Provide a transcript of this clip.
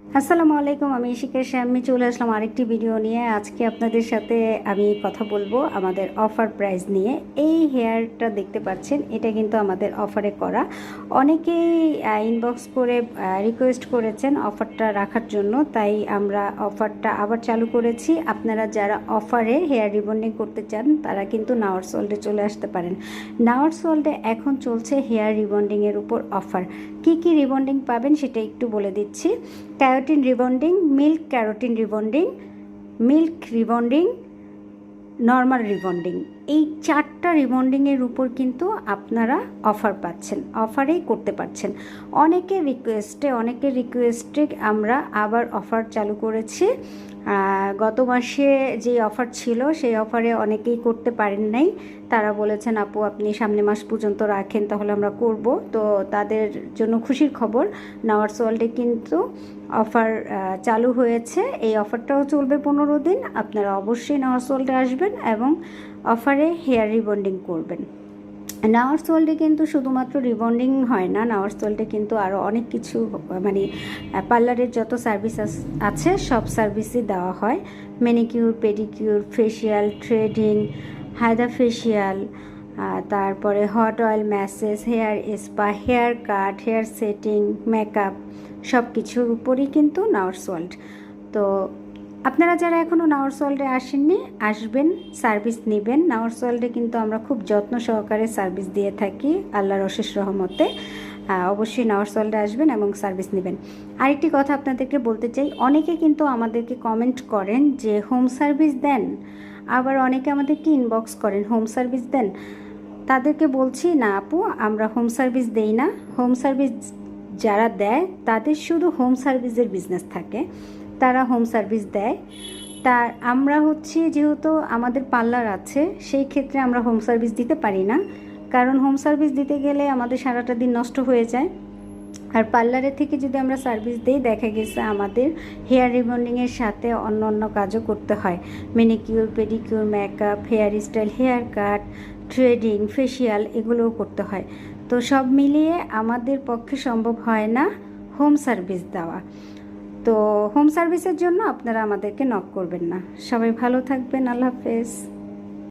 আসসালামু আলাইকুম, আমি ইশিকা আমি চলে আসলাম আরেকটি ভিডিও নিয়ে। আজকে আপনাদের সাথে আমি কথা বলবো আমাদের অফার প্রাইস নিয়ে। এই হেয়ারটা দেখতে পাচ্ছেন, এটা কিন্তু আমাদের অফারে করা। অনেকেই ইনবক্স করে রিকোয়েস্ট করেছেন অফারটা রাখার জন্য, তাই আমরা অফারটা আবার চালু করেছি। আপনারা যারা অফারে হেয়ার রিবন্ডিং করতে চান তারা কিন্তু নাওয়ার্স ওয়ার্ল্ডে চলে আসতে পারেন। নাওয়ার্স ওয়ার্ল্ডে এখন চলছে হেয়ার রিবন্ডিংয়ের উপর অফার। কি কি রিবন্ডিং পাবেন সেটা একটু বলে দিচ্ছি। Carotene rebonding, milk carotene rebonding, milk rebonding, normal rebonding, এই 4টা রিবন্ডিংয়ের উপর কিন্তু আপনারা অফার পাচ্ছেন, অফারেই করতে পারছেন। অনেকের রিকোয়েস্টে আমরা আবার অফার চালু করেছি। গত মাসে যে অফার ছিল সেই অফারে অনেকেই করতে পারেন নাই। তারা বলেছেন আপু আপনি সামনে মাস পর্যন্ত রাখেন, তাহলে আমরা করব। তো তাদের জন্য খুশির খবর, নাওয়ার্স ওয়ার্ল্ডে কিন্তু অফার চালু হয়েছে। এই অফারটাও চলবে 15 দিন। আপনারা অবশ্যই নাওয়ার্স ওয়ার্ল্ডে আসবেন এবং অফারে হেয়ার রিবন্ডিং করবেন। নাওয়ার্স ওয়ার্ল্ডে কিন্তু শুধুমাত্র রিবন্ডিং হয় না, নাওয়ার্স ওয়ার্ল্ডে কিন্তু আরও অনেক কিছু মানে পার্লারের যত সার্ভিস আছে সব সার্ভিসই দেওয়া হয়। Manicure, pedicure, facial, threading, hydra facial, তারপরে hot oil massage, hair spa, hair cut, hair setting, makeup, সব কিছুর উপরই কিন্তু নাওয়ার্স ওয়ার্ল্ড। তো আপনারা যারা এখনও নাওয়ার্স ওয়ার্ল্ডে আসেননি, আসবেন, সার্ভিস নেবেন। নাওয়ার্স ওয়ার্ল্ডে কিন্তু আমরা খুব যত্ন সহকারে সার্ভিস দিয়ে থাকি আল্লাহর অশেষ রহমতে। অবশ্যই নাওয়ার্স ওয়ার্ল্ডে আসবেন এবং সার্ভিস নেবেন। আরেকটি কথা আপনাদেরকে বলতে চাই, অনেকে কিন্তু আমাদেরকে কমেন্ট করেন যে হোম সার্ভিস দেন, আবার অনেকে আমাদেরকে ইনবক্স করেন হোম সার্ভিস দেন। তাদেরকে বলছি না আপু, আমরা হোম সার্ভিস দেই না। হোম সার্ভিস যারা দেয় তাদের শুধু হোম সার্ভিসের বিজনেস থাকে, তারা হোম সার্ভিস দেয়। তার আমরা যেহেতু আমাদের পার্লার আছে, সেই ক্ষেত্রে আমরা হোম সার্ভিস দিতে পারি না, কারণ হোম সার্ভিস দিতে গেলে আমাদের সারাটা দিন নষ্ট হয়ে যায়। আর পার্লারের থেকে যদি আমরা সার্ভিস দিই, দেখা গেছে আমাদের হেয়ার রিবন্ডিংয়ের সাথে অন্য অন্য কাজও করতে হয়। Manicure, pedicure, makeup, hairstyle, haircut, threading, facial, এগুলোও করতে হয়। তো সব মিলিয়ে আমাদের পক্ষে সম্ভব হয় না হোম সার্ভিস দেওয়া। তো হোম সার্ভিসের জন্য আপনারা আমাদেরকে নক করবেন না। সবাই ভালো থাকবেন, আল্লাহ হাফেজ।